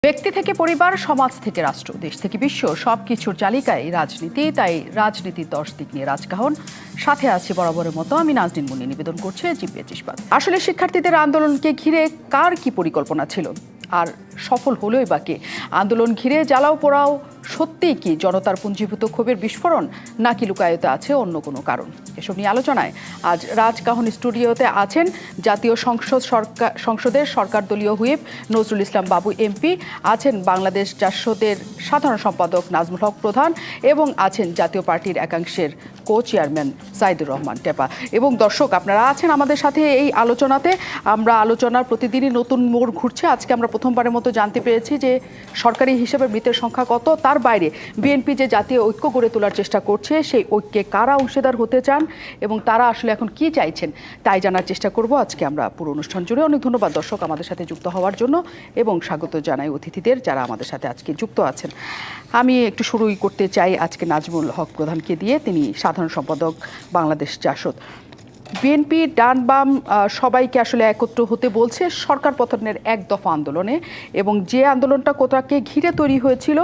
ব্যক্তি থেকে পরিবার, সমাজ থেকে রাষ্ট্র, দেশ থেকে বিশ্ব সবকিছুর চালিকায় রাজনীতি। তাই রাজনীতির 10 দিক নিয়ে রাজকাহন। সাথে আছি বরাবরের মতো আমি নাজনীন মুন্নি। নিবেদন করছে জিপিএচ ইস্পাত। আসলে শিক্ষার্থীদের আন্দোলনকে ঘিরে কার কি পরিকল্পনা ছিল, আর সফল হলোই বা কে? আন্দোলন ঘিরে জ্বালাও পোড়াও সত্যিই কি জনতার পুঞ্জীভূত ক্ষোভের বিস্ফোরণ, নাকি লুকায়িত আছে অন্য কোনো কারণ? এসব নিয়ে আলোচনায় আজ রাজকাহন স্টুডিওতে আছেন জাতীয় সংসদের সরকার দলীয় হুইপ নজরুল ইসলাম বাবু এমপি, আছেন বাংলাদেশ জাসদের সাধারণ সম্পাদক নাজমুল হক প্রধান, এবং আছেন জাতীয় পার্টির একাংশের কো চেয়ারম্যান সাইদুর রহমান টেপা। এবং দর্শক, আপনারা আছেন আমাদের সাথে এই আলোচনাতে। আমরা আলোচনার প্রতিদিনই নতুন মোড় ঘুরছে। আজকে আমরা প্রথমবারের মতো জানতে পেরেছি যে সরকারি হিসেবে মৃতের সংখ্যা কত। তার বাইরে বিএনপি যে জাতীয় ঐক্য গড়ে তোলার চেষ্টা করছে, সেই ঐক্যে কারা অংশীদার হতে চান এবং তারা আসলে এখন কি চাইছেন, তাই জানার চেষ্টা করব আজকে আমরা পুরো অনুষ্ঠান জুড়ে। অনেক ধন্যবাদ দর্শক আমাদের সাথে যুক্ত হওয়ার জন্য, এবং স্বাগত জানাই অতিথিদের যারা আমাদের সাথে আজকে যুক্ত আছেন। আমি একটু শুরুই করতে চাই আজকে নাজমুল হক প্রধানকে দিয়ে। তিনি সাধারণ সম্পাদক বাংলাদেশ জাসদ। বিএনপি ডান বাম সবাইকে আসলে একত্র হতে বলছে সরকার পতনের এক দফা আন্দোলনে, এবং যে আন্দোলনটা কোথাকে ঘিরে তৈরি হয়েছিল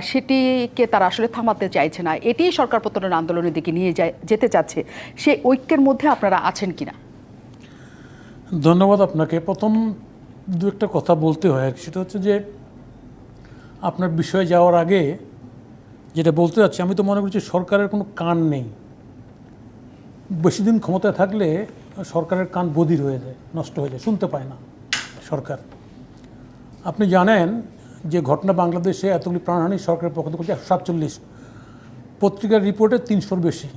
সেটিকে তারা আসলে থামাতে চাইছে না। এটিই সরকার পতনের আন্দোলনের দিকে নিয়ে যেতে চাচ্ছে। সেই ঐক্যের মধ্যে আপনারা আছেন কিনা? ধন্যবাদ আপনাকে। প্রথম দু একটা কথা বলতে হয়, সেটা হচ্ছে যে আপনার বিষয়ে যাওয়ার আগে যেটা বলতে যাচ্ছি, আমি তো মনে করছি সরকারের কোনো কান নেই। বেশি দিন ক্ষমতায় থাকলে সরকারের কান বধির হয়ে যায়, নষ্ট হয়ে যায়, শুনতে পায় না সরকার। আপনি জানেন যে ঘটনা বাংলাদেশে এতগুলি প্রাণহানি সরকারের পক্ষ থেকে 147, পত্রিকার রিপোর্টে 300-র বেশি,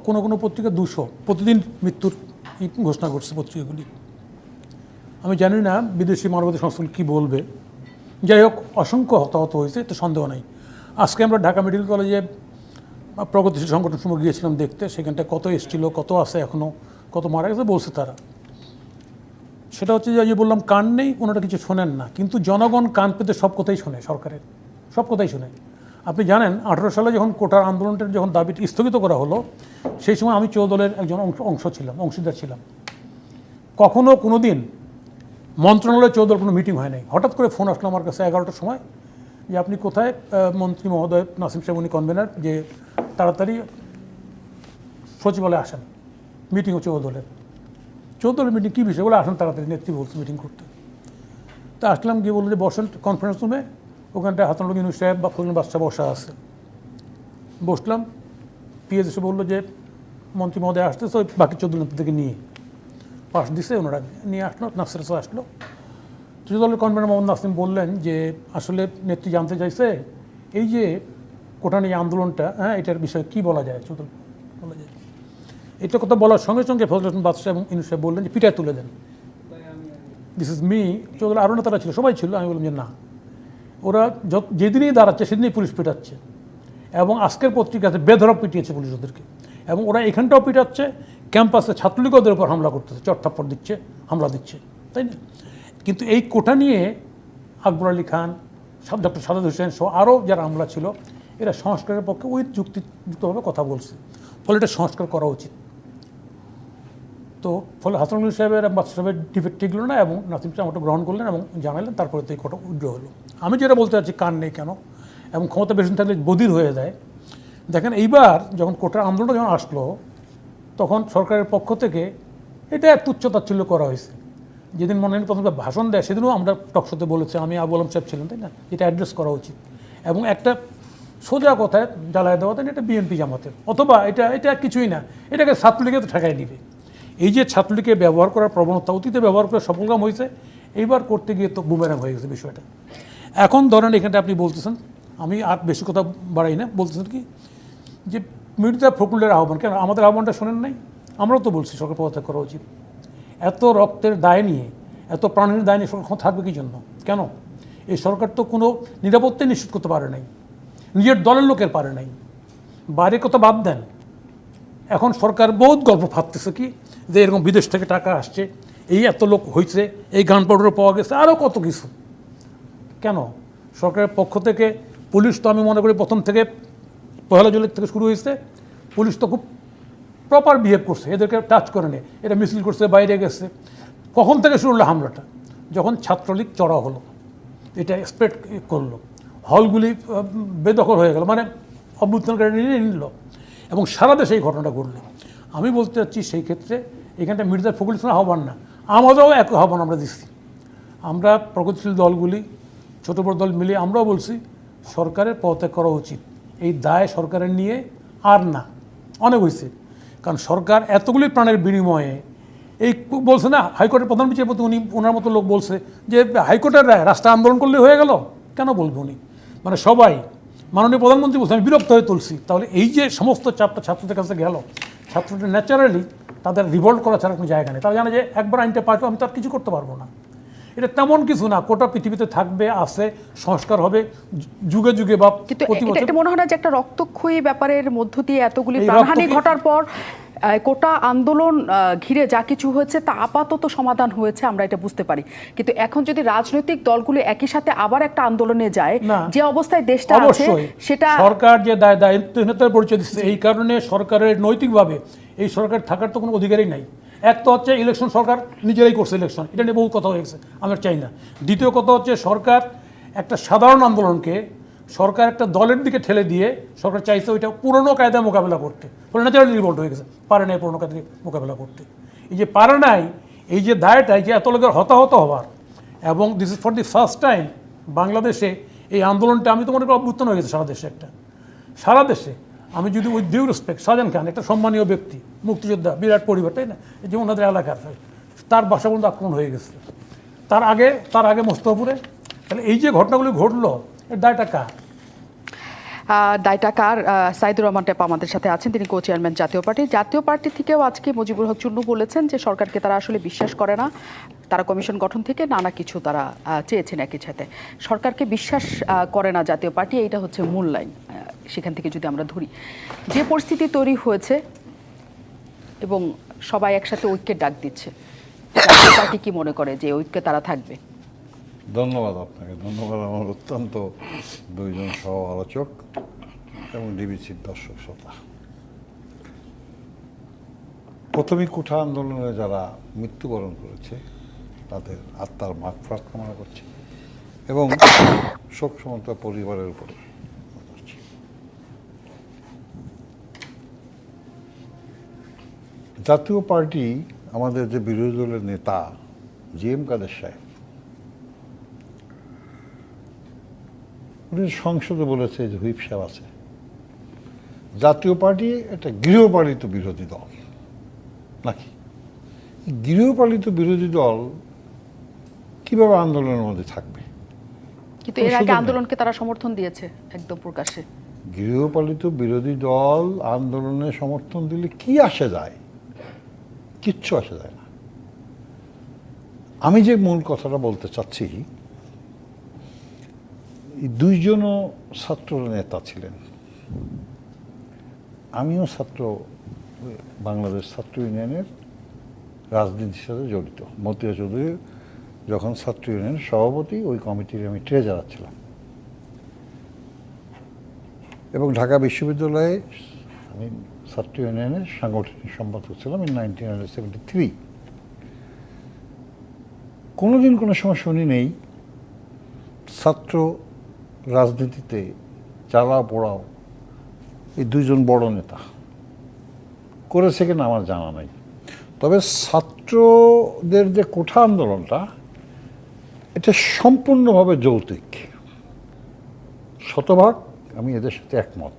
কোনো কোনো পত্রিকা 200 প্রতিদিন মৃত্যুর ঘোষণা করছে পত্রিকাগুলি। আমি জানি না বিদেশি মানবাধিকার সংস্থাগুলি কী বলবে। যাই হোক, অসংখ্য হতাহত হয়েছে, এতে সন্দেহ নাই। আজকে আমরা ঢাকা মেডিকেল কলেজে প্রগতিশীল সংগঠন সময় গিয়েছিলাম দেখতে, সেখানটা কত এসেছিল, কত আছে এখনও, কত মারা গেছে বলছে তারা। সেটা হচ্ছে যে বললাম কান নেই, ওনারা কিছু শোনেন না, কিন্তু জনগণ কান পেতে সব কথাই শোনে, সরকারের সব কথাই শোনে। আপনি জানেন 18 সালে যখন কোটার আন্দোলনটার যখন দাবিটি স্থগিত করা হলো, সেই সময় আমি চৌদলের একজন অংশীদার ছিলাম। কখনো কোনো দিন মন্ত্রণালয়ে চৌদল কোনো মিটিং হয় নাই। হঠাৎ করে ফোন আসলো আমার কাছে 11টার সময় যে আপনি কোথায়? মন্ত্রী মহোদয় নাসিম সাহেব, উনি কনভেনার, যে তাড়াতাড়ি সচিবালয়ে আসেন, মিটিং হচ্ছে চৌদলের মিটিং। কী বিষয়? বলে আসেন তাড়াতাড়ি, নেত্রী বলছে মিটিং করতে। তা আসলাম, গিয়ে বললো যে বসেন কনফারেন্স রুমে, ওখানটায় হাসানুল ইউনুস সাহেব বা ফজলুল বাদশা বসা আছে। বসলাম, পিএস এসে বললো যে মন্ত্রী মহোদয় আসতেছে, ওই বাকি 14 নেত্রী থেকে নিয়ে পাশ দিছে, ওনারা নিয়ে আসলো, নাসির আসলো। চৌদলের কনভেনার মোহাম্মদ নাসিম বললেন যে আসলে নেত্রী জানতে চাইছে এই যে কোটা নিয়ে আন্দোলনটা, এটার বিষয়ে কী বলা যায়। চৌদল বলা যায় এটা কথা বলার সঙ্গে সঙ্গে ফজলুল বাদশা এবং ইউনুস সাহেব বললেন যে পিটায় তুলে দেন, দিস ইজ মি। চৌদল আরও নেতারা ছিল, সবাই ছিল। আমি বললাম যে না, ওরা যেদিনই দাঁড়াচ্ছে সেদিনই পুলিশ পিটাচ্ছে, এবং আজকের পত্রিকাতে বেধড়ক পিটিয়েছে পুলিশ ওদেরকে, এবং ওরা এখানটাও পিটাচ্ছে, ক্যাম্পাসে ছাত্রলীগ ওদের উপর হামলা করতেছে, চটথাপ্পড় দিচ্ছে, হামলা দিচ্ছে, তাই না? কিন্তু এই কোটা নিয়ে আকবর আলী খান, ডক্টর সাদাত হোসেন সহ আরও যারা আমলা ছিল, এরা সংস্কারের পক্ষে ওই যুক্তিযুক্তভাবে কথা বলছে, ফলে এটা সংস্কার করা উচিত। তো ফলে হাসানুল সাহেবের এবং বাদশা সাহেবের ডিবেট টিকলো না, এবং নাসিম সাহেব ওটা গ্রহণ করলেন এবং জানালেন। তারপরে তো এই কোটা উগ্র হলো। আমি যেটা বলতে চাচ্ছি, কান নেই কেন এবং ক্ষমতা বেশি থাকলে বধির হয়ে যায়। দেখেন, এইবার যখন কোটার আন্দোলনটা যখন আসলো, তখন সরকারের পক্ষ থেকে এটা তুচ্ছতাচ্ছিল্য করা হয়েছে। যেদিন মনে হয় প্রথমে ভাষণ দেয়, সেদিনও আমরা টকশোতে বলেছি, আমি আবু আলম সাহেব ছিলেন, তাই না? এটা অ্যাড্রেস করা উচিত, এবং একটা সোজা কথায় জ্বালায় দেওয়া, তাই এটা বিএনপি জামাতের, অথবা এটা কিছুই না, এটাকে ছাত্রলীগে তো ঠেকাই দিবে। এই যে ছাত্রলীগকে ব্যবহার করার প্রবণতা অতীতে ব্যবহার করে সফলকাম হয়েছে, এইবার করতে গিয়ে তো বুমেরাং হয়ে গেছে বিষয়টা। এখন ধরেন এখানটা আপনি বলতেছেন, আমি আর বেশি কথা বাড়াই না, বলতেছেন কি যে মির্জা ফখরুলের আহ্বান, কেন আমাদের আহ্বানটা শোনেন নাই? আমরাও তো বলছি সরকার পদত্যাগ করা উচিত। এত রক্তের দায় নিয়ে, এত প্রাণের দায় নিয়ে সরকার থাকবে কি জন্য? কেন? এই সরকার তো কোনো নিরাপত্তাই নিশ্চিত করতে পারে নাই, নিজের দলের লোকের পারে নাই, বাইরের কথা বাদ দেন। এখন সরকার বহুত গল্প ভাবতেছে কি যে এরকম বিদেশ থেকে টাকা আসছে, এই এত লোক হয়েছে, এই গান পাউডারও পাওয়া গেছে, আরও কত কিছু। কেন? সরকারের পক্ষ থেকে পুলিশ তো আমি মনে করি প্রথম থেকে 1 জুলাই থেকে শুরু হয়েছে, পুলিশ তো খুব প্রপার বিহেভ করছে, এদেরকে টাচ করে নেই, এটা মিছিল করছে, বাইরে গেছে। কখন থেকে শুরু হলো হামলাটা? যখন ছাত্রলীগ চড়া হলো, এটা স্প্রেড করলো, হলগুলি বেদখল হয়ে গেল, মানে অভ্যুত্থানকারী নিয়ে নিল এবং সারা দেশে এই ঘটনাটা ঘটলো। আমি বলতে চাচ্ছি সেই ক্ষেত্রে এখানটা মির্জা ফখরুল ইসলামের আহ্বান না, আমাদেরও এক আহ্বান আমরা দিচ্ছি। আমরা প্রগতিশীল দলগুলি, ছোটো বড় দল মিলিয়ে আমরাও বলছি সরকারের পদত্যাগ করা উচিত। এই দায় সরকারের নিয়ে আর না, অনেক হয়েছে। কারণ সরকার এতগুলি প্রাণের বিনিময়ে এই বলছে না, হাইকোর্টের প্রধান বিচারপতি উনি ওনার মতো লোক বলছে যে হাইকোর্টের রায় রাস্তা আন্দোলন করলে হয়ে গেল, কেন বলবো উনি? মানে সবাই, মাননীয় প্রধানমন্ত্রী বলছে আমি বিরক্ত হয়ে তুলছি। তাহলে এই যে সমস্ত চাপটা ছাত্রদের কাছে গেল, ছাত্রদের ন্যাচারালি তাদের রিভল্ট করা ছাড়া কোনো জায়গা নেই। তারা জানে যে একবার আইনটা পাইতো আমি তো আর কিছু করতে পারবো না। এটা তেমন কিছু না, কোটা পৃথিবীতে থাকবে, আছে, সংস্কার হবে যুগে যুগে বা কিন্তু প্রতি বছর। এটা মনে হয় না যে একটা রক্তক্ষয়ী ব্যাপারের মধ্য দিয়ে এতগুলি এই প্রাণহানি ঘটার পর কোটা আন্দোলন ঘিরে যা কিছু হয়েছে তা আপাতত সমাধান হয়েছে, আমরা এটা বুঝতে পারি। কিন্তু এখন যদি রাজনৈতিক দলগুলো একই সাথে আবার একটা আন্দোলনে যায়, যে অবস্থায় দেশটা আছে সেটা সরকার যে দায়িত্বহীনতার পরিচয় দিচ্ছে, এই কারণে সরকারের নৈতিকভাবে এই সরকার থাকার তো কোনো অধিকারই নাই। এক তো হচ্ছে ইলেকশন সরকার নিজেরাই করছে ইলেকশন, এটা নিয়ে বহু কথা হয়েছে, আমরা চাই না। দ্বিতীয় কথা হচ্ছে সরকার একটা সাধারণ আন্দোলনকে সরকার একটা দলের দিকে ঠেলে দিয়ে সরকার চাইছে ওইটা পুরনো কায়দায় মোকাবেলা করতে, ফলে ন্যাচারালি রিভল্ট হয়ে গেছে, পারে নাই পুরনো কায়দায় মোকাবেলা করতে। এই যে পারে নাই, এই যে দায়টাই যে এত লোকের হতাহত হওয়ার, এবং this is for the first time বাংলাদেশে এই আন্দোলনটা, আমি তো মনে করি অভ্যুত্থান হয়ে গেছে সারা দেশে, একটা সারা দেশে। আমি যদি উইথ ডিউ রেসপেক্ট, শাহজাহান খান একটা সম্মানীয় ব্যক্তি, মুক্তিযোদ্ধা, বিরাট পরিবার, তাই না, যে ওনাদের এলাকার, তার বাসা পর্যন্ত আক্রমণ হয়ে গেছে। তার আগে মোস্তফাপুরে। তাহলে এই যে ঘটনাগুলি ঘটলো, এর দায়টা কার? দায়টা কার? সাইদুর রহমান টেপা আমাদের সাথে আছেন, তিনি কো চেয়ারম্যান জাতীয় পার্টি থেকেও আজকে মুজিবুল হক চুন্নু বলেছেন যে সরকারকে তারা আসলে বিশ্বাস করে না, তারা কমিশন গঠন থেকে নানা কিছু তারা চেয়েছেন একই সাথে। সরকারকে বিশ্বাস করে না জাতীয় পার্টি, এইটা হচ্ছে মূল লাইন। সেখান থেকে যদি আমরা ধরি, যে পরিস্থিতি তৈরি হয়েছে এবং সবাই একসাথে ঐক্যের ডাক দিচ্ছে, জাতীয় পার্টি কি মনে করে যে ঐক্যে তারা থাকবে? ধন্যবাদ আপনাকে, ধন্যবাদ আমার অত্যন্ত দুইজন সহ আলোচক এবং ডিবিসির দর্শক শ্রোতা। প্রথমেই কোঠা আন্দোলনে যারা মৃত্যুবরণ করেছে তাদের আত্মার মাগফিরাত কামনা করছি এবং শোক সমন্ত পরিবারের উপরে করছি। জাতীয় পার্টি, আমাদের যে বিরোধী দলের নেতা জি.এম. কাদের সাহেব, উনি সংসদে বলেছে যে হুইপ সাহেব আছে, জাতীয় পার্টি একটা গৃহপালিত বিরোধী দল নাকি? গৃহপালিত বিরোধী দল কিভাবে আন্দোলনের মধ্যে থাকবে? কিন্তু এর আগে আন্দোলনকে তারা সমর্থন দিয়েছে একদম প্রকাশ্যে। গৃহপালিত বিরোধী দল আন্দোলনে সমর্থন দিলে কি আসে যায়? কিচ্ছু আসে যায় না। আমি যে মূল কথাটা বলতে চাচ্ছি, দুইজনও ছাত্র নেতা ছিলেন। আমিও বাংলাদেশ ছাত্র ইউনিয়নের রাজনীতির সাথে জড়িত। মতিয়া চৌধুরী যখন ছাত্র ইউনিয়নের সভাপতি, ওই কমিটির আমি ট্রেজারার ছিলাম এবং ঢাকা বিশ্ববিদ্যালয়ে আমি ছাত্র ইউনিয়নের সাংগঠনিক সম্পাদক ছিলাম ইন 1973। কোনোদিন কোনো সময় শুনি নেই ছাত্র রাজনীতিতে জ্বালাও পোড়াও এই দুইজন বড় নেতা করেছে কিনা আমার জানা নাই। তবে ছাত্রদের যে কোঠা আন্দোলনটা, এটা সম্পূর্ণভাবে যৌক্তিক, শতভাগ আমি এদের সাথে একমত।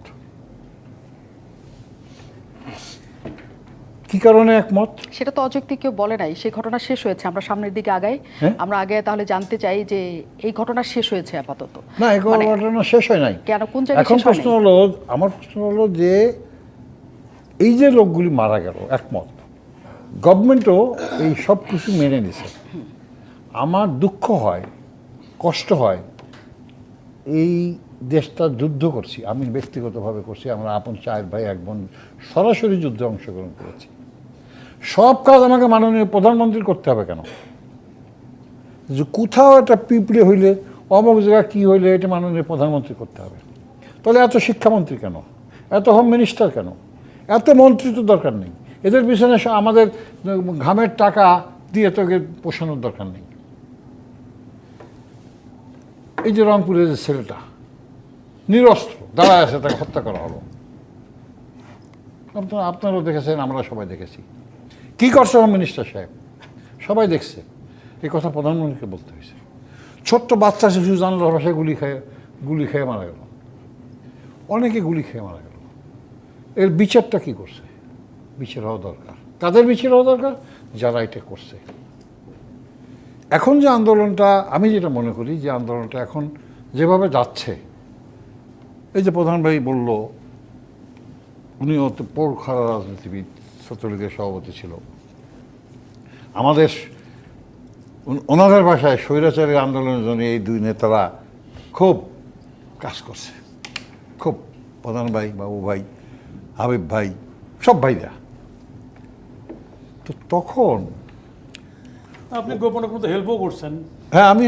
কি কারণে একমত সেটা তো অযৌক্তিক কেউ বলে নাই। সেই ঘটনা শেষ হয়েছে, আমরা সামনের দিকে আগাই। আমরা আগে তাহলে জানতে চাই যে এই ঘটনা শেষ হয়েছে আপাতত? না, এই ঘটনা শেষ হয় নাই। কেন, কোন জায়গায় এখন শেষ হয়নি? আমার প্রশ্ন হলো যে এই যে লোকগুলি মারা গেল, একমত, গভর্নমেন্টও এই সব কিছু মেনে নিছে। আমার দুঃখ হয়, কষ্ট হয়, এই দেশটা যুদ্ধ করছি, আমি ব্যক্তিগতভাবে করছি, আমরা আপন 4 ভাই 1 বোন সরাসরি যুদ্ধে অংশগ্রহণ করেছি। সব কাজ আমাকে মাননীয় প্রধানমন্ত্রী করতে হবে কেন? যে কোথাও একটা পিঁপড়ে হইলে, অমুক জায়গায় কী হইলে এটা মাননীয় প্রধানমন্ত্রী করতে হবে। তাহলে এত শিক্ষামন্ত্রী কেন? এত হোম মিনিস্টার কেন? এত মন্ত্রী তো দরকার নেই। এদের পিছনে আমাদের ঘামের টাকা দিয়ে তোকে পোষানোর দরকার নেই। এই যে রংপুরের যে ছেলেটা নিরস্ত্র দাঁড়ায় আছে, তাকে হত্যা করা হলো। আপনারাও দেখেছেন, আমরা সবাই দেখেছি। কি করছে হোম মিনিস্টার সাহেব? সবাই দেখছে। এই কথা প্রধানমন্ত্রীকে বলতে হয়েছে। ছোট্ট বাচ্চা শিশু জানলার ভাষায় গুলি খেয়ে মারা গেল, অনেকে গুলি খেয়ে মারা গেল। এর বিচারটা কি করছে? বিচার হওয়া দরকার। কাদের বিচার হওয়া দরকার? যারা এটা করছে। এখন যে আন্দোলনটা, আমি যেটা মনে করি যে আন্দোলনটা এখন যেভাবে যাচ্ছে, এই যে প্রধান ভাই বলল, উনিও তো পোড়খাড়া রাজনীতিবিদ, ছাত্রলীগের সভাপতি ছিল। আমাদের ওনাদের ভাষায় স্বৈরাচারী আন্দোলনের জন্য এই দুই নেতারা খুব কাজ করছে, খুব। প্রধান ভাই, বাবু ভাই, হাবিব ভাই, সব ভাইরা। তো তখন আপনি গোপনে কোনো হেল্পও করছেন। হ্যাঁ, আমি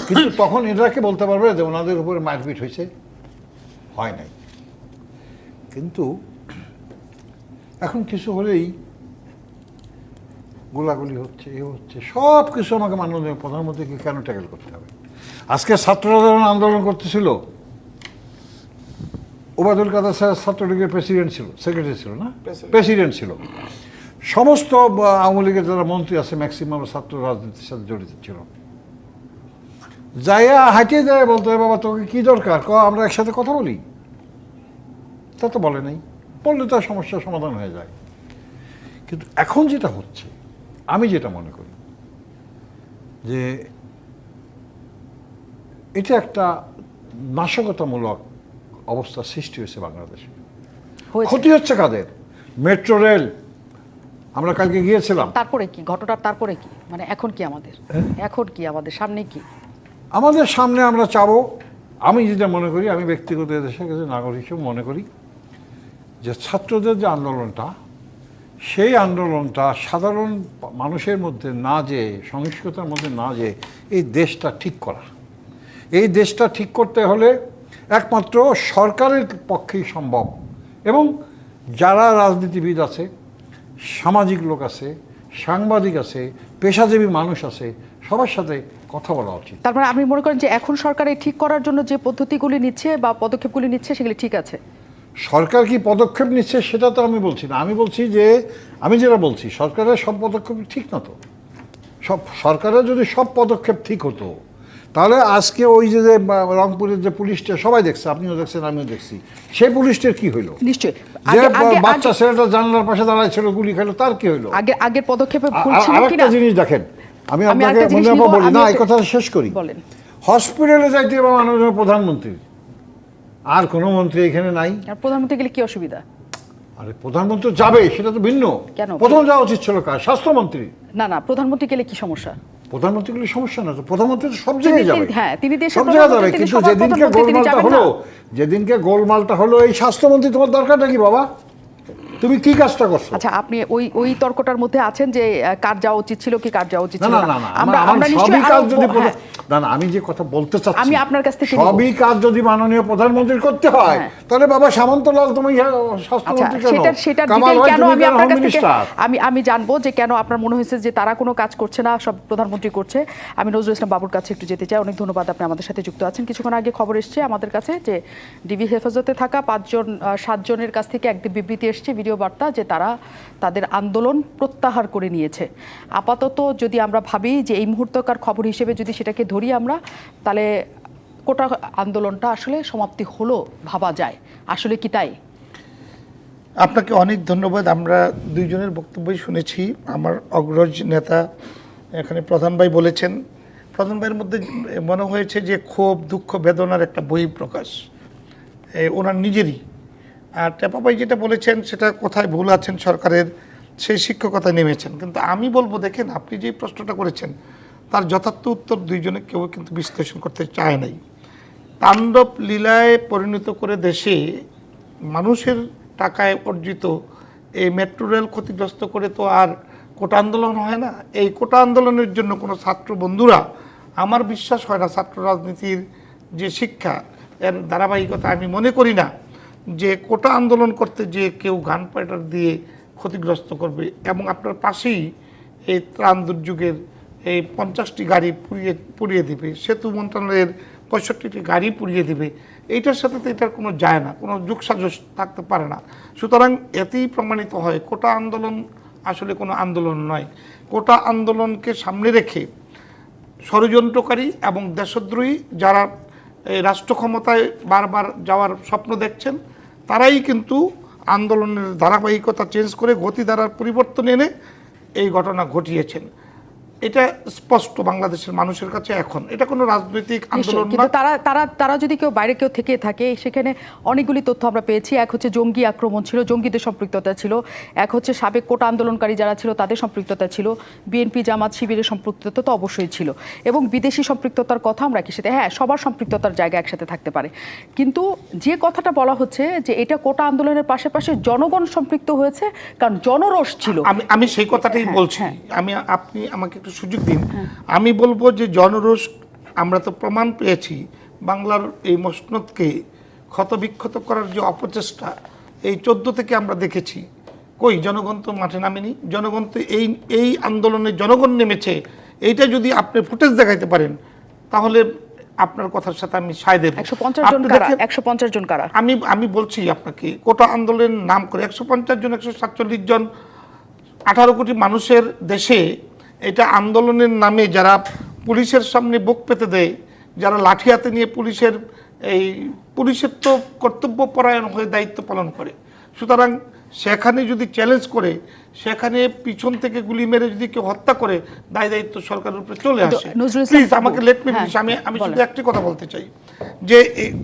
কিন্তু তখন এটাকে বলতে পারবে যে ওনাদের উপরে মারপিট হয়েছে? হয় নাই। কিন্তু এখন কিছু হলেই গোলাগুলি হচ্ছে, এ হচ্ছে, সব কিছু আমাকে মাননীয় প্রধানমন্ত্রীকে কেন ট্যাকেল করতে হবে? আজকে ছাত্ররা যখন আন্দোলন করতেছিল, ওবায়দুল কাদের স্যার ছাত্রলীগের প্রেসিডেন্ট ছিল, সেক্রেটারি ছিল না, প্রেসিডেন্ট ছিল। সমস্ত আওয়ামী লীগের যারা মন্ত্রী আছে ম্যাক্সিমাম ছাত্র রাজনীতির সাথে জড়িত ছিল। যাইয়া হাঁটিয়ে যায় বলতে, বাবা তোকে কি দরকার, আমরা একসাথে কথা বলি। তা তো বলে নাই, বললে তার সমস্যার সমাধান হয়ে যায়। কিন্তু এখন যেটা হচ্ছে, আমি যেটা মনে করি যে এটা একটা নাশকতামূলক অবস্থা সৃষ্টি হয়েছে বাংলাদেশে। ক্ষতি হচ্ছে কাদের? মেট্রো রেল, আমরা কালকে গিয়েছিলাম। তারপরে কি ঘটনার তারপরে কি, মানে এখন কি আমাদের, এখন কি আমাদের সামনে কি? আমাদের সামনে আমরা চাবো, আমি যেটা মনে করি, আমি ব্যক্তিগত দেশের কাছে নাগরিক হিসেবে মনে করি যে ছাত্রদের যে আন্দোলনটা, সেই আন্দোলনটা সাধারণ মানুষের মধ্যে না যেয়ে, সহিংসতার মধ্যে না যেয়ে এই দেশটা ঠিক করা। এই দেশটা ঠিক করতে হলে একমাত্র সরকারের পক্ষেই সম্ভব। এবং যারা রাজনীতিবিদ আছে, সামাজিক লোক আছে, সাংবাদিক আছে, পেশাজীবী মানুষ আছে, সবার সাথে কথা বলা উচিত। তারপরে আপনি মনে করেন যে এখন সরকার এই ঠিক করার জন্য যে পদ্ধতিগুলি নিচ্ছে বা পদক্ষেপগুলি নিচ্ছে সেগুলি ঠিক আছে? সরকার কি পদক্ষেপ নিচ্ছে সেটা তো আমি বলছি না। আমি বলছি যে, আমি যেটা বলছি, সরকারের সব পদক্ষেপ ঠিক না তো। সরকারের যদি সব পদক্ষেপ ঠিক হতো, তাহলে আজকে ওই যে রংপুরের যে পুলিশটা সবাই দেখছে, আপনিও দেখছেন, আমিও দেখছি, সেই পুলিশটার কি হইলো? নিশ্চয়ই। যে বাচ্চা ছেলেটা জানলার পাশে দাঁড়ায় ছিল, গুলি খেলো, তার কি হইলো? আগের পদক্ষেপে ভুল ছিল কিনা? আরেকটা জিনিস দেখেন, আমি আপনাকে মনে বলি না, এই কথাটা শেষ করি। বলেন। হসপিটালে যাইতে হবে মাননীয় প্রধানমন্ত্রী, আর কোনো মন্ত্রী এখানে নাই। আর প্রধানমন্ত্রী গেলে কি অসুবিধা? আরে প্রধানমন্ত্রী যাবে, সেটা তো ভিন্ন। কেন? প্রথম যাওয়া উচিত ছিল কার? স্বাস্থ্যমন্ত্রী। না, প্রধানমন্ত্রী গেলে কি সমস্যা? প্রধানমন্ত্রী গুলি সমস্যা না তো, প্রধানমন্ত্রী তো সব জায়গায় যাবে। হ্যাঁ, তিনি দেশের সব জায়গায় যাবে। প্রধানমন্ত্রী, কিন্তু তিনি সবার যেদিনকে প্রধানমন্ত্রী, তিনি গোলমালটা যাবেন হলো, না। যেদিনকে গোলমালটা হলো, এই স্বাস্থ্যমন্ত্রী তোমার দরকারটা কি বাবা? তুমি কি কাজটা করছো? আচ্ছা, আপনি ওই তর্কটার মধ্যে আছেন যে কার যাওয়া উচিত ছিল কি কার যাওয়া উচিত না ছিল না না। না, আমরা সবই কাজ যদি হ্যাঁ, না না, আমি যে কথা বলতে চাচ্ছি, আমি আপনার কাছ থেকে সবই কাজ যদি মাননীয় প্রধানমন্ত্রীর করতে হয়, হ্যাঁ। তাহলে বাবা সামন্তলাল তুমি আচ্ছা, স্বাস্থ্যমন্ত্রী কেন? সেটার কামাল ডিটেইল ভাই কেন তুমি আমি কেন আপনার হোম কাছ থেকে মিনিস্টার? আমি জানবো যে কেন আপনার মনে হয়েছে যে তারা কোনো কাজ করছে না, সব প্রধানমন্ত্রী করছে। আমি নজরুল ইসলাম বাবুর কাছে একটু যেতে চাই। অনেক ধন্যবাদ, আপনি আমাদের সাথে যুক্ত আছেন। কিছুক্ষণ আগে খবর এসেছে আমাদের কাছে যে ডিবি হেফাজতে থাকা 7 জনের কাছ থেকে একটি বিবৃতি এসেছে, ভিডিও বার্তা, যে তারা তাদের আন্দোলন প্রত্যাহার করে নিয়েছে। আপাতত যদি আমরা ভাবি যে এই মুহূর্তকার খবর হিসেবে যদি সেটাকে ধরি আমরা, তাহলে কোটা আন্দোলনটা আসলে সমাপ্তি হলো ভাবা যায়। আসলে কি তাই? আপনাকে অনেক ধন্যবাদ। আমরা দুইজনের বক্তব্যই শুনেছি। আমার অগ্রজ নেতা এখানে প্রধান ভাই বলেছেন, প্রধান ভাইয়ের মধ্যে মনে হয়েছে যে ক্ষোভ, দুঃখ, বেদনার একটা বহিঃপ্রকাশ ওনার নিজেরই। আর টেপা ভাই যেটা বলেছেন সেটা কোথায় ভুল আছেন সরকারের, সেই শিক্ষকতায় নেমেছেন। কিন্তু আমি বলবো, দেখেন, আপনি যে প্রশ্নটা করেছেন তার যথার্থ উত্তর দুইজনে কেউ কিন্তু বিশ্লেষণ করতে চায় নাই। তাণ্ডব লীলায় পরিণত করে দেশে মানুষের টাকায় অর্জিত এই মেট্রো রেল ক্ষতিগ্রস্ত করে তো আর কোটা আন্দোলন হয় না। এই কোটা আন্দোলনের জন্য কোনো ছাত্র বন্ধুরা, আমার বিশ্বাস হয় না ছাত্র রাজনীতির যে শিক্ষা, এর ধারাবাহিকতা আমি মনে করি না যে কোটা আন্দোলন করতে যে কেউ গান পাইটার দিয়ে ক্ষতিগ্রস্ত করবে। এবং আপনার পাশেই এই ত্রাণ দুর্যোগের এই 50টি গাড়ি পুড়িয়ে দিবে, সেতু মন্ত্রণালয়ের 65টি গাড়ি পুড়িয়ে দিবে, এইটার সাথে তো এটার কোনো যায় না, কোনো যোগসাজশ থাকতে পারে না। সুতরাং এতেই প্রমাণিত হয় কোটা আন্দোলন আসলে কোনো আন্দোলন নয়। কোটা আন্দোলনকে সামনে রেখে ষড়যন্ত্রকারী এবং দেশদ্রোহী যারা এই রাষ্ট্র ক্ষমতায় বারবার যাওয়ার স্বপ্ন দেখছেন, তারাই কিন্তু আন্দোলনের ধারাবাহিকতা চেঞ্জ করে গতিধারার পরিবর্তন এনে এই ঘটনা ঘটিয়েছেন। এটা স্পষ্ট বাংলাদেশের মানুষের কাছে এখন। এটা কোনো রাজনৈতিক আন্দোলন কিন্তু না। তারা যদি কেউ বাইরে কেউ থেকে থাকে, সেখানে অনেকগুলি তথ্য আমরা পেয়েছি। এক হচ্ছে জঙ্গি আক্রমণ ছিল, জঙ্গিদের সম্পৃক্ততা ছিল। এক হচ্ছে সাবেক কোটা আন্দোলনকারী যারা ছিল তাদের সম্পৃক্ততা ছিল। বিএনপি জামাত শিবিরের সম্পৃক্ততা তো অবশ্যই ছিল, এবং বিদেশি সম্পৃক্ততার কথা আমরা কি সাথে, হ্যাঁ, সবার সম্পৃক্ততার জায়গা একসাথে থাকতে পারে। কিন্তু যে কথাটা বলা হচ্ছে যে এটা কোটা আন্দোলনের পাশাপাশি জনগণ সম্পৃক্ত হয়েছে, কারণ জনরোষ ছিল। আমি সেই কথাটাই বলছি। আপনি আমাকে একটু সুযোগ দিন। আমি বলবো যে জনরোষ, আমরা তো প্রমাণ পেয়েছি বাংলার এই মসনদকে ক্ষতবিক্ষত করার যে অপচেষ্টা এই 14 থেকে আমরা দেখেছি। কই জনগণ তো মাঠে নামেনি, জনগণ তো এই আন্দোলনে জনগণ নেমেছে। এইটা যদি আপনি ফুটেজ দেখাইতে পারেন তাহলে আপনার কথার সাথে আমি সায় দেব। 150 জন কারা? আমি বলছি আপনাকে, কোটা আন্দোলনের নাম করে 150 জন, 147 জন, 18 কোটি মানুষের দেশে এটা আন্দোলনের নামে যারা পুলিশের সামনে বুক পেতে দেয়, যারা লাঠি হাতে নিয়ে পুলিশের তো কর্তব্য পরায়ণ হয়ে দায়িত্ব পালন করে। সুতরাং সেখানে যদি চ্যালেঞ্জ করে, সেখানে পিছন থেকে গুলি মেরে যদি কেউ হত্যা করে, দায়িত্ব সরকারের উপরে চলে আসে। প্লিজ আমাকে লেট মি ফিনিশ। আমি শুধু একটি কথা বলতে চাই যে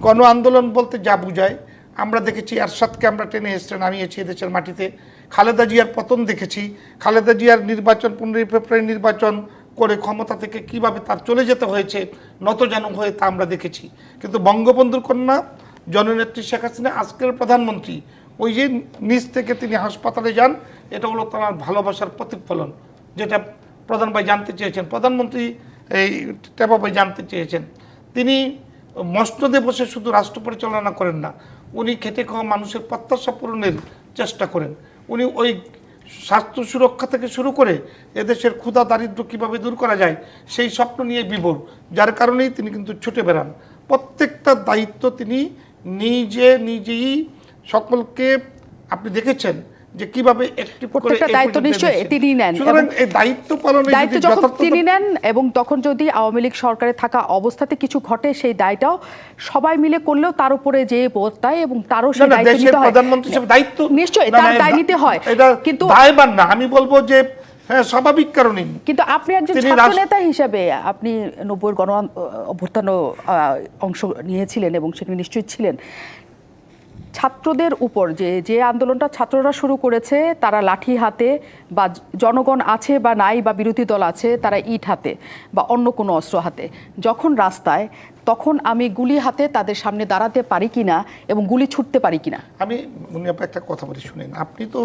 গণ আন্দোলন বলতে যা বুঝায় আমরা দেখেছি। এরশাদকে আমরা টেনে হেসড়ে নামিয়েছি দেশের মাটিতে। খালেদা জিয়ার পতন দেখেছি। খালেদা জিয়ার নির্বাচন, 15 ফেব্রুয়ারি নির্বাচন করে ক্ষমতা থেকে কিভাবে তার চলে যেতে হয়েছে নতজানু হয়ে, তা আমরা দেখেছি। কিন্তু বঙ্গবন্ধুর কন্যা জননেত্রী শেখ হাসিনা, আজকের প্রধানমন্ত্রী, ওই যে নিজ থেকে তিনি হাসপাতালে যান, এটা হলো তার ভালোবাসার প্রতিফলন, যেটা প্রধান ভাই জানতে চেয়েছেন, প্রধানমন্ত্রী এই টেপা ভাই জানতে চেয়েছেন। তিনি মসনদে বসে শুধু রাষ্ট্র পরিচালনা করেন না, উনি খেটে খাওয়া মানুষের প্রত্যাশা পূরণের চেষ্টা করেন। উনি ওই স্বাস্থ্য সুরক্ষা থেকে শুরু করে এদেশের ক্ষুধা দারিদ্র্য কীভাবে দূর করা যায় সেই স্বপ্ন নিয়ে বিভোর, যার কারণেই তিনি কিন্তু ছুটে বেড়ান। প্রত্যেকটা দায়িত্ব তিনি নিজেই সকলকে, আপনি দেখেছেন যে কিভাবে দায়িত্ব নিশ্চয়ই তিনি নেন। সুতরাং এই দায়িত্ব পালনে দায়িত্ব যখন তিনি নেন, এবং তখন যদি আওয়ামী লীগ সরকারে থাকা অবস্থাতে কিছু ঘটে, সেই দায়টাও সবাই মিলে করলেও তার উপরে যে বর্তায় এবং তারও সেই দায়িত্ব নিতে হয়। প্রধানমন্ত্রী হিসেবে দায়িত্ব নিশ্চয়ই তার দায় নিতে হয়, কিন্তু দায়বান না। আমি বলবো যে হ্যাঁ, স্বাভাবিক কারণে। কিন্তু আপনি একজন ছাত্র নেতা হিসেবে আপনি 90-এর গণ অভ্যুত্থানে অংশ নিয়েছিলেন এবং সেখানে নিশ্চয়ই ছিলেন। ছাত্রদের উপর যে আন্দোলনটা ছাত্ররা শুরু করেছে, তারা লাঠি হাতে, বা জনগণ আছে বা নাই বা বিরোধী দল আছে, তারা ইট হাতে বা অন্য কোনো অস্ত্র হাতে যখন রাস্তায়, তখন আমি গুলি হাতে তাদের সামনে দাঁড়াতে পারি কিনা এবং গুলি ছুটতে পারি কিনা। আমি একটা কথা বলি শুনেন। আপনি তো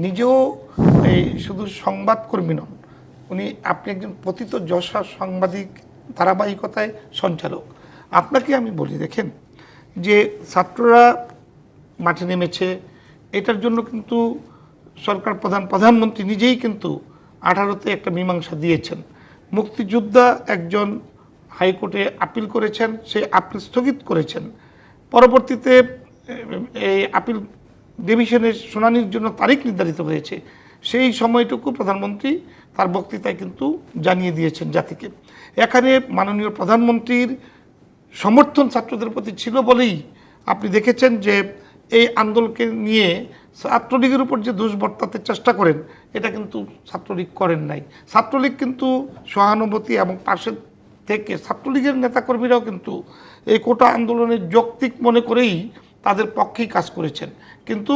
নিজেও এই শুধু সংবাদকর্মী নন, আপনি একজন পতিত যশা সাংবাদিক, ধারাবাহিকতায় সঞ্চালক। আপনাকে আমি বলি, দেখেন যে ছাত্ররা মাঠে নেমেছে, এটার জন্য কিন্তু সরকার প্রধানমন্ত্রী নিজেই কিন্তু 18-তে একটা মীমাংসা দিয়েছেন। মুক্তিযোদ্ধা একজন হাইকোর্টে আপিল করেছেন, সেই আপিল স্থগিত করেছেন। পরবর্তীতে এই আপিল ডিভিশনের শুনানির জন্য তারিখ নির্ধারিত হয়েছে। সেই সময়টুকু প্রধানমন্ত্রী তার বক্তৃতায় কিন্তু জানিয়ে দিয়েছেন জাতিকে। এখানে মাননীয় প্রধানমন্ত্রীর সমর্থন ছাত্রদের প্রতি ছিল বলেই আপনি দেখেছেন যে এই আন্দোলনকে নিয়ে ছাত্রলীগের উপর যে দোষ বর্তাতে চেষ্টা করেন, এটা কিন্তু ছাত্রলীগ করেন নাই। ছাত্রলীগ কিন্তু সহানুভূতি এবং পাশে থেকে ছাত্রলীগের নেতাকর্মীরাও কিন্তু এই কোটা আন্দোলনের যৌক্তিক মনে করেই তাদের পক্ষেই কাজ করেছেন। কিন্তু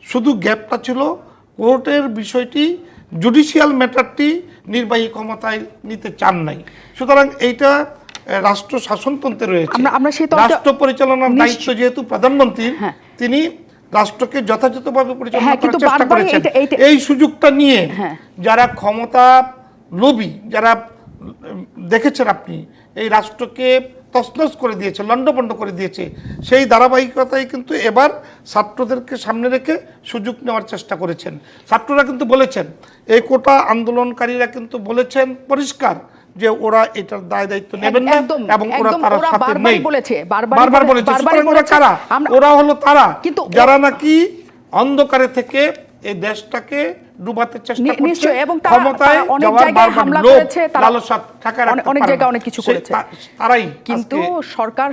শুধু গ্যাপটা ছিল কোর্টের বিষয়টি, জুডিশিয়াল ম্যাটারটি নির্বাহী ক্ষমতায় নিতে চান নাই। সুতরাং এইটা রাষ্ট্র শাসনতন্ত্রে রয়েছে, রাষ্ট্র পরিচালনার দায়িত্ব যেহেতু প্রধানমন্ত্রীর, তিনি রাষ্ট্রকে যথাযথভাবে পরিচালনা করার চেষ্টা করেছেন। এই সুযোগটা নিয়ে যারা ক্ষমতা লোভী, যারা দেখেছেন আপনি এই রাষ্ট্রকে তছনছ করে দিয়েছে, লণ্ডভণ্ড করে দিয়েছে। সেই ধারাবাহিকতায় কিন্তু এবার ছাত্রদেরকে সামনে রেখে সুযোগ নেওয়ার চেষ্টা করেছেন। ছাত্ররা কিন্তু বলেছেন, এই কোটা আন্দোলনকারীরা কিন্তু বলেছেন পরিষ্কার যে ওরা এটার দায় দায়িত্ব নেবেন না এবং ওরা তার সাথে নেই। বারবার বলেছে। সুতরাং ওরা কারা? ওরা হলো তারা যারা নাকি অন্ধকারে থেকে এই দেশটাকে ডুবাতে চেষ্টা করছে, ক্ষমতায় যাওয়ার বারবার লোভ লালসা থাকার অনেক জায়গায় অনেক কিছু করেছে, তারাই কিন্তু সরকার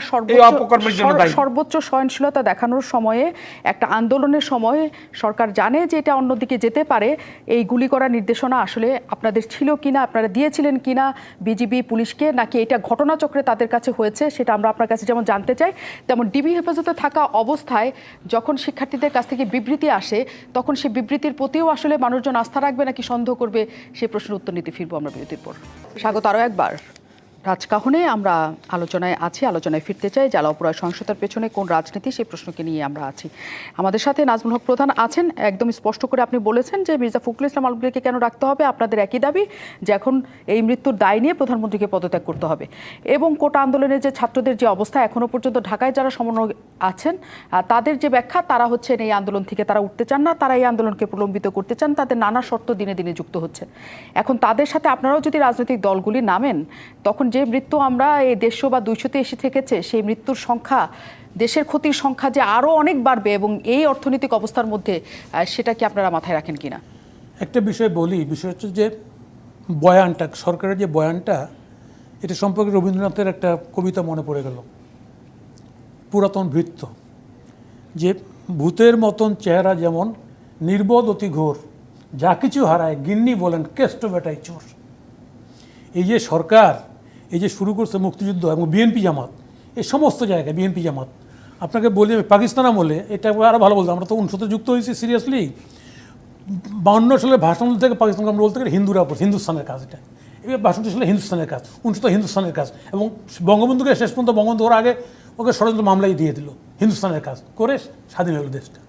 সর্বোচ্চ সহনশীলতা দেখানোর সময়ে, একটা আন্দোলনের সময়ে সরকার জানে যে এটা অন্যদিকে যেতে পারে। এই গুলি করার নির্দেশনা আসলে আপনাদের ছিল কিনা, আপনারা দিয়েছিলেন কিনা বিজিবি পুলিশকে, নাকি এটা ঘটনাচক্রে তাদের কাছে হয়েছে, সেটা আমরা আপনার কাছে যেমন জানতে চাই, তেমন ডিবি হেফাজতে থাকা অবস্থায় যখন শিক্ষার্থীদের কাছ থেকে বিবৃতি আসে তখন সেই বিবৃতির প্রতিও আসলে মানুষজন আস্থা রাখবে নাকি সন্দেহ করবে, সেই প্রশ্নের উত্তর নিতে ফিরবো আমরা বিরতির পর। স্বাগত আরও একবার রাজকাহনে। আমরা আলোচনায় আছি, আলোচনায় ফিরতে চাই। জ্বালা পোড়া সহিংসতার পেছনে কোন রাজনীতি, সেই প্রশ্নকে নিয়ে আমরা আছি। আমাদের সাথে নাজমুল হক প্রধান আছেন। একদম স্পষ্ট করে আপনি বলেছেন যে মির্জা ফখরুল ইসলাম আলমগীরকে কেন রাখতে হবে, আপনাদের একই দাবি যে এখন এই মৃত্যুর দায় নিয়ে প্রধানমন্ত্রীকে পদত্যাগ করতে হবে। এবং কোটা আন্দোলনের যে ছাত্রদের যে অবস্থা, এখনও পর্যন্ত ঢাকায় যারা সমন্বয় আছেন তাদের যে ব্যাখ্যা, তারা হচ্ছেন এই আন্দোলন থেকে তারা উঠতে চান না, তারা এই আন্দোলনকে প্রলম্বিত করতে চান, তাদের নানা শর্ত দিনে দিনে যুক্ত হচ্ছে। এখন তাদের সাথে আপনারাও যদি রাজনৈতিক দলগুলি নামেন, তখন যে মৃত্যু আমরা এই 150 বা 200-তে এসে থেকেছে, সেই মৃত্যুর সংখ্যা, দেশের ক্ষতির সংখ্যা যে আরও অনেক বাড়বে এবং এই অর্থনৈতিক অবস্থার মধ্যে, সেটা কি আপনারা মাথায় রাখেন কিনা? একটা বিষয় বলি, বিষয় হচ্ছে যে বয়ানটা, সরকারের যে বয়ানটা, এটা সম্পর্কে রবীন্দ্রনাথের একটা কবিতা মনে পড়ে গেল, পুরাতন ভৃত্য, যে ভূতের মতন চেহারা যেমন নির্বোধ অতি ঘোর, যা কিছু হারায় গিন্নি বলেন কেষ্ট বেটাই চোর। এই যে সরকার এই যে শুরু করছে মুক্তিযুদ্ধ এবং বিএনপি জামাত, এই সমস্ত জায়গায় বিএনপি জামাত, আপনাকে বলি আমি পাকিস্তান আমলে এটা আরও ভালো বলতাম, আমরা তো 19 যুক্ত হয়েছি সিরিয়াসলি। 52 সালের ভাষণ থেকে পাকিস্তানকে আমরা বলতে গেলে হিন্দুরা হিন্দুস্তানের কাজ, এটা এবার ভাষণটি ছিল হিন্দুস্তানের কাজ, 19 হিন্দুস্তানের কাজ। এবং বঙ্গবন্ধুকে শেষ পর্যন্ত বঙ্গবন্ধু ওর আগে ওকে ষড়যন্ত্র মামলাই দিয়ে দিল, হিন্দুস্তানের কাজ করে স্বাধীন হলো দেশটা।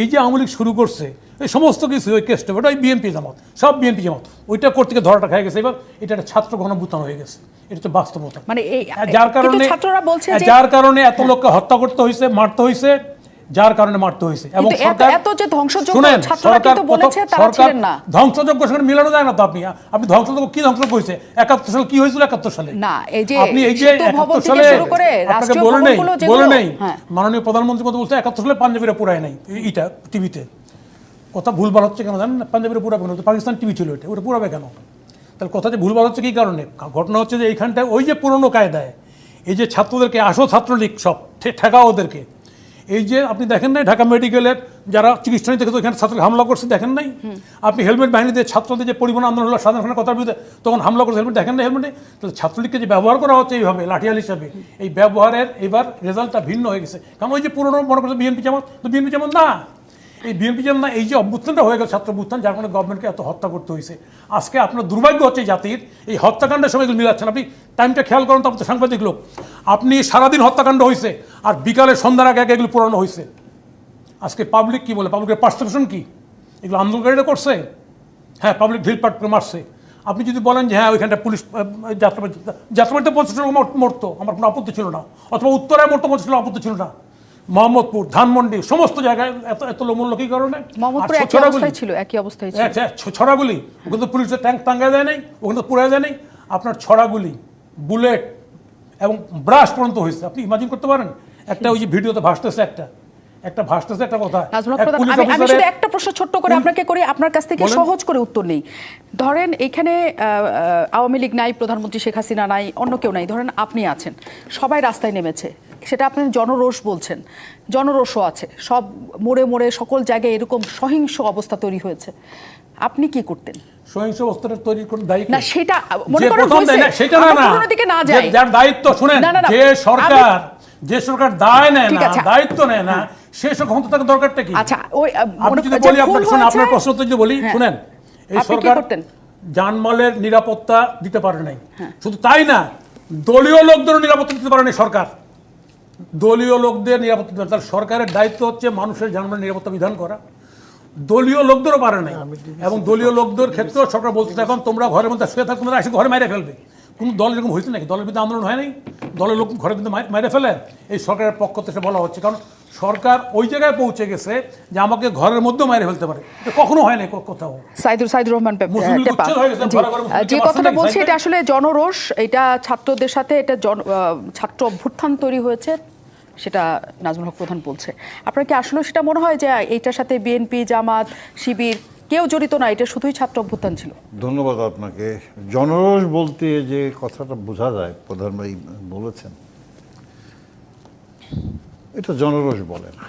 এই যে আওয়ামী লীগ শুরু করছে এই সমস্ত কিছু ওই কেষ্ট, ওটা ওই বিএনপি জামাত, সব বিএনপি জামাত, ওইটা করতে গিয়ে ধরাটা খাই গেছে। এবার এটা একটা ছাত্র গণভ্যুত্থান হয়ে গেছে, এটা হচ্ছে বাস্তবতা। মানে যার কারণে এত লোককে হত্যা করতে হয়েছে, মারতে হয়েছে, যার কারণে মারতে হয়েছে। এবং ধ্বংসযোগ্য সঙ্গে মিলানো যায় না তো। আপনি ধ্বংসযোগ্য কি ধ্বংসযোগ্য হয়েছে? 71 সালে কি হয়েছিল? 71 সালে আপনি এই যে 71 সালে আপনাকে বলে নেই মাননীয় প্রধানমন্ত্রী কথা বলছে 71 সালে পাঞ্জাবিরা পুরায় নাই, এটা টিভিতে কথা ভুলভাল হচ্ছে কেন জানেন? পাঞ্জাবিরা পুরাবে না, পাকিস্তান টিভি ছিল, এটা ওটা পুরাবে কেন? তাহলে কথা যে ভুলভাল হচ্ছে কী কারণে? ঘটনা হচ্ছে যে এইখানটায় ওই যে পুরনো কায়দায় এই যে ছাত্রদেরকে আসো ছাত্রলীগ সব ঠেকাও ওদেরকে। এই যে আপনি দেখেন নাই ঢাকা মেডিকেলের যারা চিকিৎসা নিতে এখানে ছাত্রকে হামলা করছে, দেখেন নাই? আপনি হেলমেট বাহিনী দিয়ে ছাত্রদের যে পরিবহন আন্দোলন হলো স্বাধীন খানের কথার বিরুদ্ধে, তখন হামলা করছে, হেলমেট দেখেন না? হেলমেটে তাহলে ছাত্রলীগকে যে ব্যবহার করা হচ্ছে এইভাবে লাঠিয়াল হিসাবে, এই ব্যবহারের এবার রেজাল্টটা ভিন্ন হয়ে গেছে। কারণ ওই যে পুরনো মনে করছে বিএনপি জামাত, তো বিএনপি জামাত না, এই বিএনপি যেমন না, এই যে অভ্যুত্থানটা হয়ে গেল ছাত্র অভ্যুত্থান, যার কারণে গভর্নমেন্টকে এত হত্যা করতে হয়েছে। আজকে আপনার দুর্ভাগ্য হচ্ছে জাতির এই হত্যাকাণ্ডের সময় এগুলো মিলাচ্ছেন। আপনি টাইমটা খেয়াল করেন তো, আপনি সাংবাদিক লোক, আপনি সারাদিন হত্যাকাণ্ড হয়েছে আর বিকালে সন্ধ্যার আগে আগে এগুলো পুরানো হয়েছে। আজকে পাবলিক কি বলে, পাবলিকের পারসেপশন কি? এগুলো আন্দোলনকারীরা করছে, হ্যাঁ পাবলিক ঢিলপাট করে মারছে। আপনি যদি বলেন যে হ্যাঁ ওইখানটা পুলিশ যাত্রাবাড়িতে 50 জন মরতো, আমার কোনো আপত্তি ছিল না, অথবা উত্তরায় মরতো 50 জন আপত্তি ছিল না, মোহাম্মদপুর, ধানমন্ডি, সমস্ত জায়গায় এত মূল্য কি কারণে? ছড়াগুলি ওখানে তো পুলিশের ট্যাঙ্ক টাঙ্গায় দেয় নাই, ওখানে তো পুড়ায় দেয় নাই, আপনার ছড়াগুলি, বুলেট এবং ব্রাশ পর্যন্ত হয়েছে। আপনি ইমাজিন করতে পারেন? একটা ওই যে ভিডিওতে ভাসতেছে একটা ভাসতেছে একটা কথা। আমি শুধু একটা প্রশ্ন ছোট্ট করে আপনাকে করি, আপনার কাছ থেকে সহজ করে উত্তর নেই। ধরেন এখানে আওয়ামী লীগ নাই, প্রধানমন্ত্রী শেখ হাসিনা নাই, অন্য কেউ নাই, ধরেন আপনি আছেন, সবাই রাস্তায় নেমেছে, সেটা আপনি জনরোষ বলছেন, জনরোষও আছে, সব মোড়ে মোড়ে সকল জায়গায় এরকম সহিংস অবস্থা তৈরি হয়েছে, আপনি কি করতেন? সহিংস অবস্থাটা তৈরি করে দায়ী না, সেটা মনে করেন সেটা না, যার দায়িত্ব শুনেন, যে সরকার দায় নেয় না, দায়িত্ব নেয় না, সে সরকার তাকে দরকারটা কি? আচ্ছা, ওই আমি যদি বলি আপনার প্রশ্ন যদি বলি, শুনেন, এই সরকার জানমালের নিরাপত্তা দিতে পারে নাই, শুধু তাই না দলীয় লোকদেরও নিরাপত্তা দিতে পারে নাই সরকার, দলীয় লোকদের নিরাপত্তা। তার সরকারের দায়িত্ব হচ্ছে মানুষের জানমালের নিরাপত্তা বিধান করা, দলীয় লোকদেরও পারে নাই। এবং দলীয় লোকদের ক্ষেত্রেও সরকার বলতে এখন তোমরা ঘরের মধ্যে শুয়ে থাকো, তোমরা এসে ঘরে মেরে ফেলবে, কোনো দল এরকম হয়েছে নাকি? দলের বিরুদ্ধে আন্দোলন হয় নাই? দলের লোক ঘরে কিন্তু মেরে ফেলে? এই সরকারের পক্ষ থেকে বলা হচ্ছে, কারণ সরকার ওই জায়গায় পৌঁছে গেছে যে আমাকে ঘরের মধ্যেও মেরে ফেলতে পারে। এটা কখনো হয় না কোথাও। সাইদুর রহমান মুসলিম টেপা, উচ্ছেদ হয়ে গেছে, জি। ঘরে ঘরে মুসলিম যে টেপা কথাটা আছে বলছি নাকি? এটা আসলে জনরোষ, এটা ছাত্রদের সাথে এটা ছাত্র অভ্যুত্থান তৈরি হয়েছে, সেটা নাজমুল হক প্রধান বলছে। আপনার কি আসলে সেটা মনে হয় যে এইটার সাথে বিএনপি, জামাত, শিবির কেউ জড়িত না, এটা শুধুই ছাত্র অভ্যুত্থান ছিল? ধন্যবাদ আপনাকে। জনরোষ বলতে যে কথাটা বোঝা যায়, প্রধান ভাই বলেছেন, এটা জনরোষ বলে না।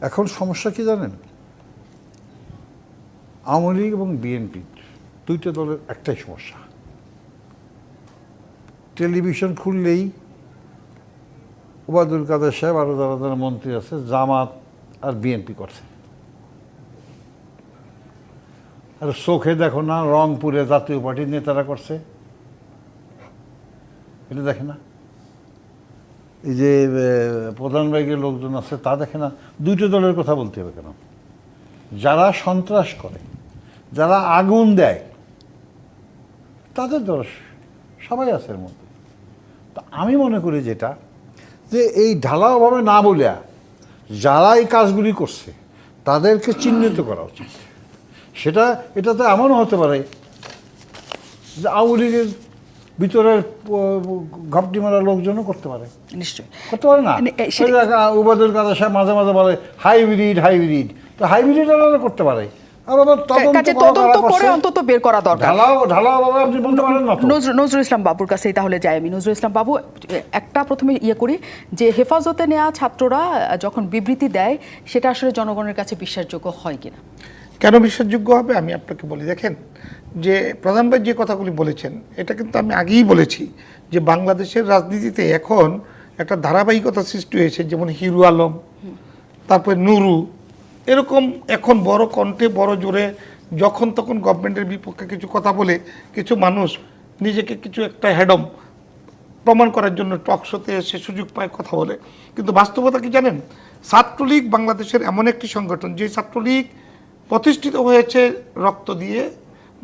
এখন সমস্যা কি জানেন? আওয়ামী লীগ এবং বিএনপি দুইটা দলের একটাই সমস্যা, টেলিভিশন খুললেই ওবায়দুল কাদের সাহেব আরো যারা যারা মন্ত্রী আছে জামাত আর বিএনপি করছে। আর চোখে দেখো না রংপুরে জাতীয় পার্টির নেতারা করছে, এটা দেখে না? এই যে প্রধান বাইকের লোকজন আছে তা দেখে না? দুইটা দলের কথা বলতে হবে কেন? যারা সন্ত্রাস করে, যারা আগুন দেয়, তাদের দল সবাই আছে এর মধ্যে। তো আমি মনে করি যেটা, যে এই ঢালাওভাবে না বলিয়া যারা এই কাজগুলি করছে তাদেরকে চিহ্নিত করা উচিত। সেটা এটাতে এমনও হতে পারে যে আওয়ামী লীগের ভিতরের ঘাপটি মারা লোকজনও করতে পারে, নিশ্চয়ই করতে পারে না? উবায়দুল কাদের সাহেব মাঝে মাঝে বলে হাইব্রিড, তো হাইব্রিড করতে পারে। তদন্ত করে অন্তত বের করা দরকার। ঢালাওভাবে আপনি বলতে পারেন না। নজরুল ইসলাম বাবুর কাছেই তাহলে যাই আমি। নজরুল ইসলাম বাবু, একটা প্রথমে করি যে হেফাজতে নেওয়া ছাত্ররা যখন বিবৃতি দেয় সেটা আসলে জনগণের কাছে বিশ্বাসযোগ্য হয় কিনা? কেন বিশ্বাসযোগ্য হবে আমি আপনাকে বলি। দেখেন, যে প্রধান ভাই যে কথাগুলি বলেছেন এটা কিন্তু আমি আগেই বলেছি যে বাংলাদেশের রাজনীতিতে এখন একটা ধারাবাহিকতা সৃষ্টি হয়েছে। যেমন হিরু আলম, তারপরে নুরু, এরকম এখন বড় কণ্ঠে বড় জোরে যখন তখন গভর্নমেন্টের বিপক্ষে কিছু কথা বলে কিছু মানুষ নিজেকে কিছু একটা হেডম প্রমাণ করার জন্য টক শোতে এসে সুযোগ পায় কথা বলে। কিন্তু বাস্তবতা কি জানেন? ছাত্রলীগ বাংলাদেশের এমন একটি সংগঠন যে ছাত্রলীগ প্রতিষ্ঠিত হয়েছে রক্ত দিয়ে,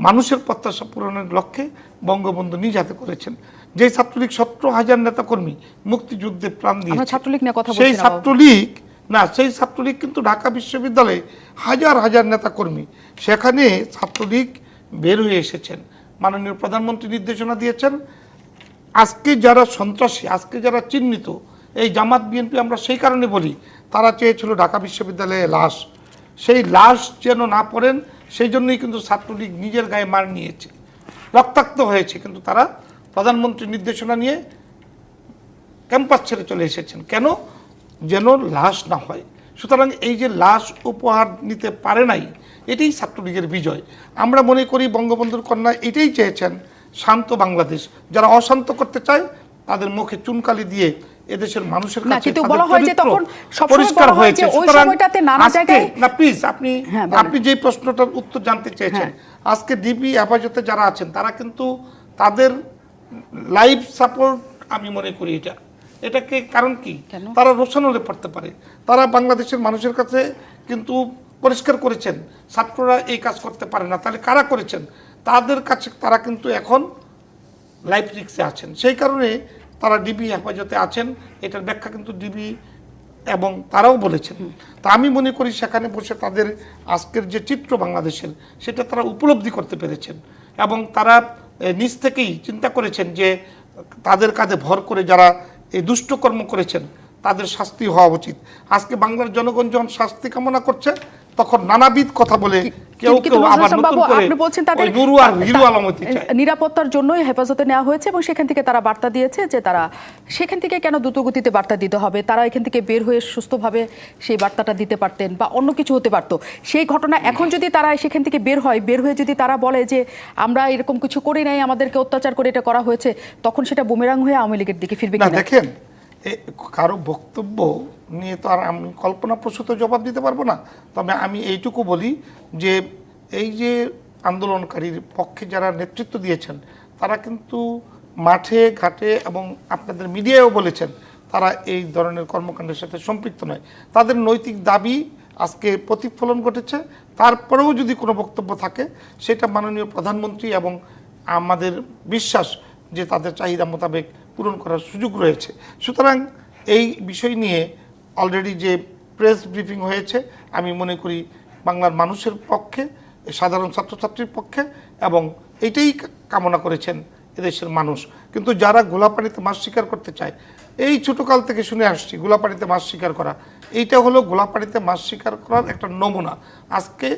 মানুষের প্রত্যাশা পূরণের লক্ষ্যে বঙ্গবন্ধু নিজ হাতে করেছেন। যে ছাত্রলীগ 17,000 নেতাকর্মী মুক্তিযুদ্ধে প্রাণ দিয়েছে, সেই ছাত্রলীগ কিন্তু ঢাকা বিশ্ববিদ্যালয়ে হাজার হাজার নেতাকর্মী, সেখানে ছাত্রলীগ বের হয়ে এসেছেন। মাননীয় প্রধানমন্ত্রী নির্দেশনা দিয়েছেন, আজকে যারা সন্ত্রাসী, আজকে যারা চিহ্নিত, এই জামাত বিএনপি আমরা সেই কারণে বলি, তারা চেয়েছিল ঢাকা বিশ্ববিদ্যালয়ে লাশ, সেই লাশ যেন না পড়েন, সেই জন্যই কিন্তু ছাত্রলীগ নিজের গায়ে মার নিয়েছে, রক্তাক্ত হয়েছে, কিন্তু তারা প্রধানমন্ত্রীর নির্দেশনা নিয়ে ক্যাম্পাস ছেড়ে চলে এসেছেন। কেন? যেন লাশ না হয়। সুতরাং এই যে লাশ উপহার নিতে পারে নাই, এটাই ছাত্রলীগের বিজয়। আমরা মনে করি বঙ্গবন্ধুর কন্যা এটাই চেয়েছেন, শান্ত বাংলাদেশ। যারা অশান্ত করতে চায় তাদের মুখে চুনকালি দিয়ে এদেশের মানুষের কাছে কিন্তু বলা হয় যে তখন পরিষ্কার হয়েছে। ওই সময়টাতে নানা জায়গায় না প্লিজ, আপনি যে প্রশ্নটার উত্তর জানতে চেয়েছেন, আজকে ডিবি হেফাজতে যারা আছেন তারা কিন্তু তাদের লাইফ সাপোর্ট, আমি মনে করি এটাকে কারণ কি, তারা রোশন হলে পড়তে পারে। তারা বাংলাদেশের মানুষের কাছে কিন্তু পরিষ্কার করেছেন ছাত্ররা এই কাজ করতে পারে না। তাহলে কারা করেছেন? তাদের কাছে তারা কিন্তু এখন লাইফ রিস্কে আছেন, সেই কারণে তারা ডিবি হেফাজতে আছেন। এটার ব্যাখ্যা কিন্তু ডিবি এবং তারাও বলেছেন। তা আমি মনে করি সেখানে বসে তাদের আজকের যে চিত্র বাংলাদেশের, সেটা তারা উপলব্ধি করতে পেরেছেন এবং তারা নিজ থেকেই চিন্তা করেছেন যে তাদের কাঁধে ভর করে যারা এই দুষ্টকর্ম করেছেন তাদের শাস্তি হওয়া উচিত। আজকে বাংলার জনগণ যখন শাস্তি কামনা করছে তখন নানাবিধ কথা বলে কেউ কেউ আবার নতুন করে ওই নুরু আর হিরু আলম হতে চায়। নিরাপত্তার জন্যই হেফাজতে নেওয়া হয়েছে এবং সেখান থেকে তারা বার্তা দিয়েছে যে তারা সেখান থেকে কেন দ্রুতগতিতে বার্তা দিতে হবে, তারা এখান থেকে বের হয়ে সুস্থভাবে সেই বার্তাটা দিতে পারতেন বা অন্য কিছু হতে পারতো। সেই ঘটনা এখন যদি তারা সেখান থেকে বের হয়ে যদি তারা বলে যে আমরা এরকম কিছু করি নাই, আমাদেরকে অত্যাচার করে এটা করা হয়েছে, তখন সেটা বুমেরাং হয়ে আওয়ামী লীগের দিকে ফিরবে কিনা? দেখেন, কারো বক্তব্য নিয়ে তো আর আমি কল্পনাপ্রসূত জবাব দিতে পারবো না। তবে আমি এইটুকু বলি যে এই যে আন্দোলনকারীর পক্ষে যারা নেতৃত্ব দিয়েছেন তারা কিন্তু মাঠে ঘাটে এবং আপনাদের মিডিয়ায়ও বলেছেন তারা এই ধরনের কর্মকাণ্ডের সাথে সম্পৃক্ত নয়। তাদের নৈতিক দাবি আজকে প্রতিফলন ঘটেছে। তারপরেও যদি কোনো বক্তব্য থাকে সেটা মাননীয় প্রধানমন্ত্রী এবং আমাদের বিশ্বাস যে তাদের চাহিদা মোতাবেক পূরণ করার সুযোগ রয়েছে। সুতরাং এই বিষয় নিয়ে অলরেডি যে প্রেস ব্রিফিং হয়েছে, আমি মনে করি বাংলার মানুষের পক্ষে, সাধারণ ছাত্রছাত্রীর পক্ষে, এবং এইটাই কামনা করেছেন এদেশের মানুষ। কিন্তু যারা গোলাপানিতে মাছ শিকার করতে চায়, এই ছোটোকাল থেকে শুনে আসছি গোলাপানিতে মাছ শিকার করা, এইটা হলো গোলাপানিতে মাছ শিকার করার একটা নমুনা। আজকে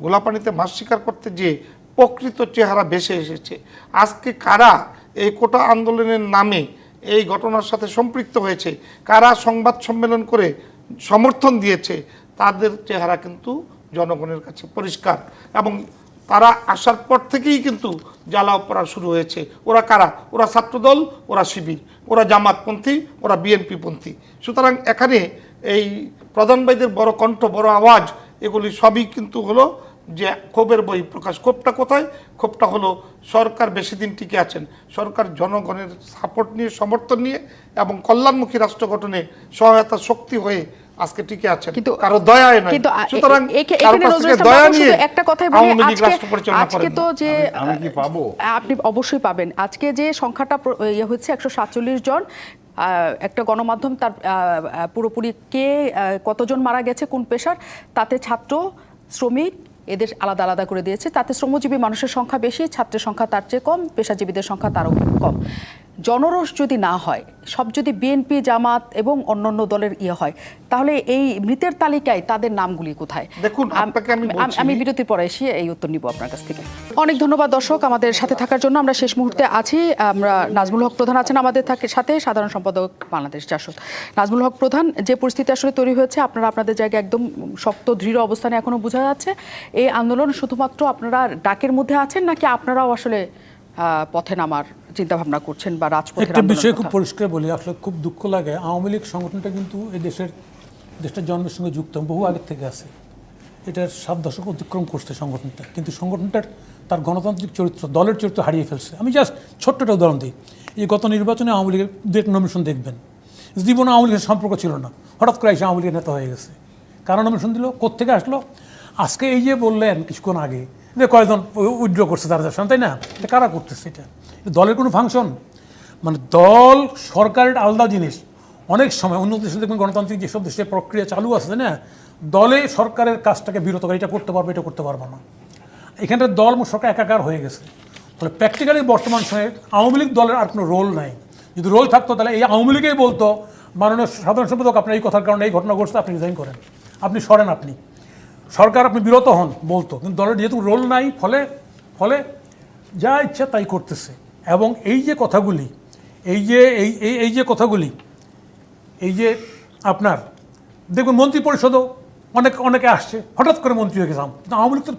গোলাপানিতে মাছ শিকার করতে গিয়ে প্রকৃত চেহারা ভেসে এসেছে। আজকে কারা এই কোটা আন্দোলনের নামে এই ঘটনার সাথে সম্পৃক্ত হয়েছে, কারা সংবাদ সম্মেলন করে সমর্থন দিয়েছে, তাদের চেহারা কিন্তু জনগণের কাছে পরিষ্কার। এবং তারা আসার পর থেকেই কিন্তু জ্বালাও পড়া শুরু হয়েছে। ওরা কারা? ওরা ছাত্রদল, ওরা শিবির, ওরা জামাতপন্থী, ওরা বিএনপিপন্থী। সুতরাং এখানে এই প্রধান ভাইদের বড় কণ্ঠ, বড় আওয়াজ, এগুলি সবই কিন্তু হলো যে ক্ষোভের বই প্রকাশ। ক্ষোভটা কোথায়? ক্ষোভটা হলো সরকার বেশি দিন টিকে আছেন, সরকার জনগণের সাপোর্ট নিয়ে, সমর্থন নিয়ে এবং কল্যাণমুখী রাষ্ট্র গঠনে সহায়তা শক্তি হয়ে আজকে টিকে আছেন, কারো দয়ায় নয়। সুতরাং দয়া নিয়ে একটা কথাই বলি, আজকে তো যে আমি কি পাবো? আপনি অবশ্যই পাবেন। আজকে যে সংখ্যাটা হচ্ছে 147 জন, একটা গণমাধ্যম তার পুরোপুরি কে কতজন মারা গেছে কোন পেশার, তাতে ছাত্র, শ্রমিক এদের আলাদা আলাদা করে দিয়েছে। তাতে শ্রমজীবী মানুষের সংখ্যা বেশি, ছাত্রের সংখ্যা তার চেয়ে কম, পেশাজীবীদের সংখ্যা তারও কম। জনরোষ যদি না হয়, সব যদি বিএনপি, জামাত এবং অন্যান্য দলের হয়, তাহলে এই মৃতের তালিকায় তাদের নামগুলি কোথায়? দেখুন, আমি বিরতির পরে এসে এই উত্তর নিব আপনার কাছ থেকে। অনেক ধন্যবাদ দর্শক আমাদের সাথে থাকার জন্য। আমরা শেষ মুহূর্তে আছি। আমরা নাজমুল হক প্রধান আছেন আমাদের সাথে, সাধারণ সম্পাদক বাংলাদেশ জাসদ। নাজমুল হক প্রধান, যে পরিস্থিতি আসলে তৈরি হয়েছে, আপনারা আপনাদের জায়গায় একদম শক্ত দৃঢ় অবস্থানে এখনো বোঝা যাচ্ছে। এই আন্দোলন শুধুমাত্র আপনারা ডাকের মধ্যে আছেন, নাকি আপনারাও আসলে পথে নামার চিন্তা ভাবনা করছেন বা রাজপথে? একটা বিষয় খুব পরিষ্কার বলি, আসলে খুব দুঃখ লাগে, আওয়ামী লীগ সংগঠনটা কিন্তু এই দেশটার জন্মের সঙ্গে যুক্ত, বহু আগের থেকে আছে। এটার 7 দশক অতিক্রম করছে সংগঠনটা, কিন্তু সংগঠনটার তার গণতান্ত্রিক চরিত্র, দলের চরিত্র হারিয়ে ফেলছে। আমি জাস্ট ছোট্ট একটা উদাহরণ দিই। এই গত নির্বাচনে আওয়ামী লীগের নমিনেশন দেখবেন, জীবনে আওয়ামী লীগের সম্পর্ক ছিল না, হঠাৎ করে এসে আওয়ামী লীগের নেতা হয়ে গেছে। কারণ নমিনেশন দিল, কোত্থেকে আসলো? আজকে এই যে বললেন কিছুক্ষণ আগে যে কয়েকজন উইথড্র করছে তারা, তাই না? এটা কারা করতেছে? এটা দলের কোনো ফাংশন? মানে দল সরকারের আলাদা জিনিস। অনেক সময় উন্নত দেশে দেখবেন, গণতান্ত্রিক যেসব দেশে প্রক্রিয়া চালু আছে না, দলে সরকারের কাজটাকে বিরত করে, এটা করতে পারবে, এটা করতে পারবে না। এখানটা দল সরকার একাকার হয়ে গেছে। ফলে প্র্যাকটিক্যালি বর্তমান সময়ে আওয়ামী লীগ দলের আর কোনো রোল নাই। যদি রোল থাকতো তাহলে এই আওয়ামী লীগেই বলতো মাননীয় সাধারণ সম্পাদক, আপনার এই কথার কারণে এই ঘটনা ঘটছে, আপনি রিজাইন করেন, আপনি সরেন, আপনি সরকার, আপনি বিরত হন, বলতো। কিন্তু দলের যেহেতু রোল নাই, ফলে যা ইচ্ছা তাই করতেছে। এবং এই যে কথাগুলি, এই যে আপনার দেখবেন মন্ত্রী পরিষদও অনেকে আসছে, হঠাৎ করে মন্ত্রী হয়ে গেছিলাম। কিন্তু আওয়ামী লীগ তো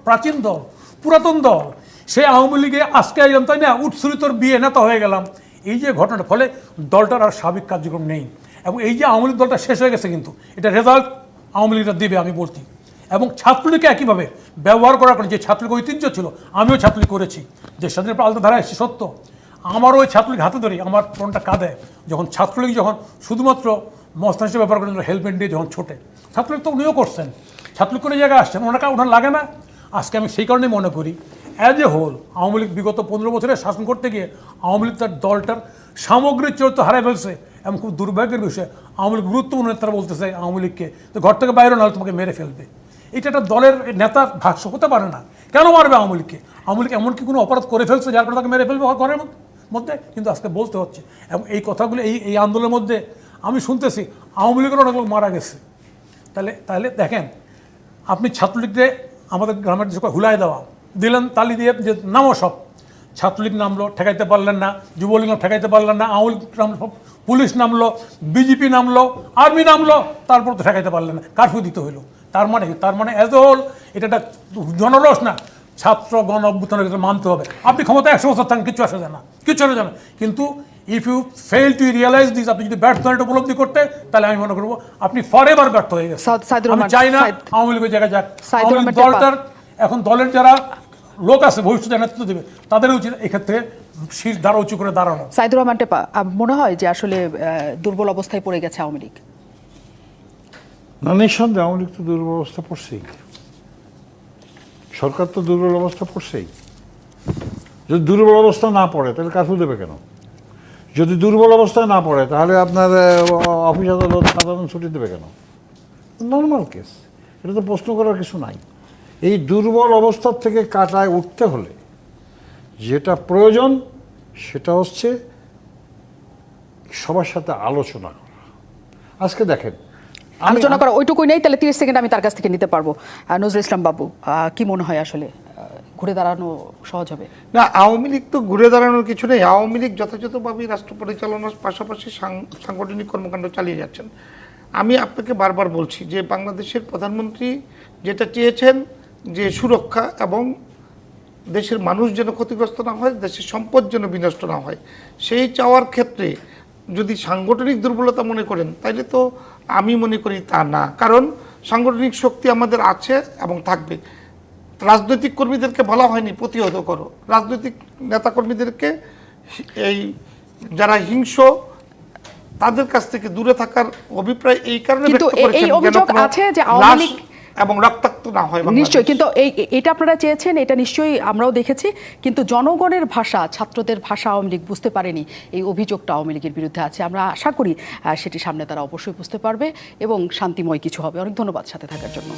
প্রাচীন দল, পুরাতন দল, সেই আওয়ামী লীগে আজকে এলাম, তাই না? উৎসরিতর বিয়ে নেতা হয়ে গেলাম। এই যে ঘটনাটা, ফলে দলটার আর স্বাভাবিক কার্যক্রম নেই। এবং এই যে আওয়ামী লীগ দলটা শেষ হয়ে গেছে, কিন্তু এটা রেজাল্ট আওয়ামী লীগটা দেবে, আমি বলছি। এবং ছাত্রলীগকে একইভাবে ব্যবহার করার কারণে, যে ছাত্রলীগ ঐতিহ্য ছিল, আমিও ছাত্রলীগ করেছি, যে স্বাধীনের আলাদা ধারা এসেছি, সত্য। আমারও ওই ছাত্রলীগ হাতে ধরি, আমার ফোনটা কাঁদে যখন ছাত্রলীগ যখন শুধুমাত্র মস্তান হিসেবে ব্যবহার করেন, হেলমেট দিয়ে যখন ছোটে। ছাত্রলীগ তো উনিও করছেন, ছাত্রলীগ কোনো জায়গায় আসছেন, ওনার লাগে না। আজকে আমি সেই কারণেই মনে করি as a whole Awami League বিগত 15 বছরে শাসন করতে গিয়ে আওয়ামী লীগ তার দলটার সামগ্রিক চরিত্র হারাই ফেলছে। এবং খুব দুর্ভাগ্যের বিষয়, আওয়ামী লীগ গুরুত্বপূর্ণ নেতারা বলতেছে আওয়ামী লীগকে তো ঘর থেকে বাইরে না হলে তোমাকে মেরে ফেলবে। এটা একটা দলের নেতার ভাষ্য হতে পারে না। কেন মারবে আওয়ামী লীগকে? আওয়ামী লীগ এমন কি কোনো অপরাধ করে ফেলছে যার কারণে তাকে মেরে ফেলবে ঘরের মধ্যে? কিন্তু আজকে বলতে হচ্ছে। এবং এই কথাগুলো এই আন্দোলনের মধ্যে আমি শুনতেছি আওয়ামী লীগের অনেক লোক মারা গেছে। তাহলে দেখেন, আপনি ছাত্রলীগকে আমাদের গ্রামের যে হুলাই দেওয়া দিলেন, তালি দিয়ে যে নামো, সব ছাত্রলীগ নামলো, ঠেকাইতে পারলেন না, যুবলীগ ঠেকাইতে পারলেন না, আওয়ামী লীগ নামলো, পুলিশ নামলো, বিজেপি নামলো, আর্মি নামলো, তারপর তো ঠেকাইতে পারলেন না, কারফিউ দিতে হইলো। তার মানে অ্যাজ এ হোল এটা একটা জনরস না, ছাত্র গণ অভ্যুত্থানের ক্ষেত্রে মানতে হবে। আপনি ক্ষমতা 100 বছর থাকেন, কিচ্ছু আসা যায় না, কিন্তু if you fail to realise this, আপনি যদি ব্যর্থ হন এটা উপলব্ধি করতে, তাহলে আমি মনে করবো আপনি ফরএভার ব্যর্থ হয়ে গেছেন। আমি চাই না আওয়ামী লীগের জায়গায় যাক। দলটার এখন দলের যারা লোক আছে ভবিষ্যতে নেতৃত্ব দেবে, তাদের উচিত এক্ষেত্রে শীর্ষ দ্বারা উঁচু করে দাঁড়ানো। সাইদুর রহমান টেপা, মনে হয় যে আসলে দুর্বল অবস্থায় পড়ে গেছে আওয়ামী লীগ? না, নিঃসন্দেহে আওয়ামী লীগ তো দুর্বল অবস্থা পড়ছেই, সরকার তো দুর্বল অবস্থা পড়ছেই। যদি দুর্বল অবস্থা না পড়ে তাহলে কারফিউ দেবে কেন? যদি দুর্বল অবস্থায় না পড়ে তাহলে আপনার অফিস আদালত সাধারণ ছুটি দেবে কেন? নর্মাল কেস, এটা তো প্রশ্ন করার কিছু নাই। এই দুর্বল অবস্থার থেকে কাটায় উঠতে হলে যেটা প্রয়োজন সেটা হচ্ছে সবার সাথে আলোচনা করা। আজকে দেখেন, আলোচনা করা ওইটুকুই নেই, তাহলে 30 সেকেন্ড আমি তার কাছ থেকে নিতে পারবো। নজরুল ইসলাম বাবু, কি মনে হয় আসলে ঘুরে দাঁড়ানো সহজ হবে? না, আওয়ামী লীগ তো ঘুরে দাঁড়ানোর কিছু নেই। আওয়ামী লীগ যথাযথভাবে রাষ্ট্র পরিচালনার পাশাপাশি সাংগঠনিক কর্মকাণ্ড চালিয়ে যাচ্ছেন। আমি আপনাকে বারবার বলছি যে বাংলাদেশের প্রধানমন্ত্রী যেটা চেয়েছেন যে সুরক্ষা এবং দেশের মানুষ যেন ক্ষতিগ্রস্ত না হয়, দেশের সম্পদ যেন বিনষ্ট না হয়, সেই চাওয়ার ক্ষেত্রে যদি সাংগঠনিক দুর্বলতা মনে করেন তাহলে তো আমি মনে করি তা না। কারণ সাংগঠনিক শক্তি আমাদের আছে এবং থাকবে। রাজনৈতিক কর্মীদেরকে বলা হয়নি প্রতিহত করো, রাজনৈতিক নেতাকর্মীদেরকে এই যারা হিংস্র তাদের কাছ থেকে দূরে থাকার অভিপ্রায় এই কারণে কিন্তু ব্যক্ত করেছেন এই যেন অভিযোগ কোনো আছে যে আওয়ামী লীগ এবং রক্তাক্ত না হয় বাংলাদেশ। নিশ্চয়ই, কিন্তু এটা আপনারা চেয়েছেন, এটা নিশ্চয়ই আমরাও দেখেছি, কিন্তু জনগণের ভাষা, ছাত্রদের ভাষা আওয়ামী লীগ বুঝতে পারেনি, এই অভিযোগটা আওয়ামী লীগের বিরুদ্ধে আছে। আমরা আশা করি সেটি সামনে তারা অবশ্যই বুঝতে পারবে এবং শান্তিময় কিছু হবে। অনেক ধন্যবাদ সাথে থাকার জন্য।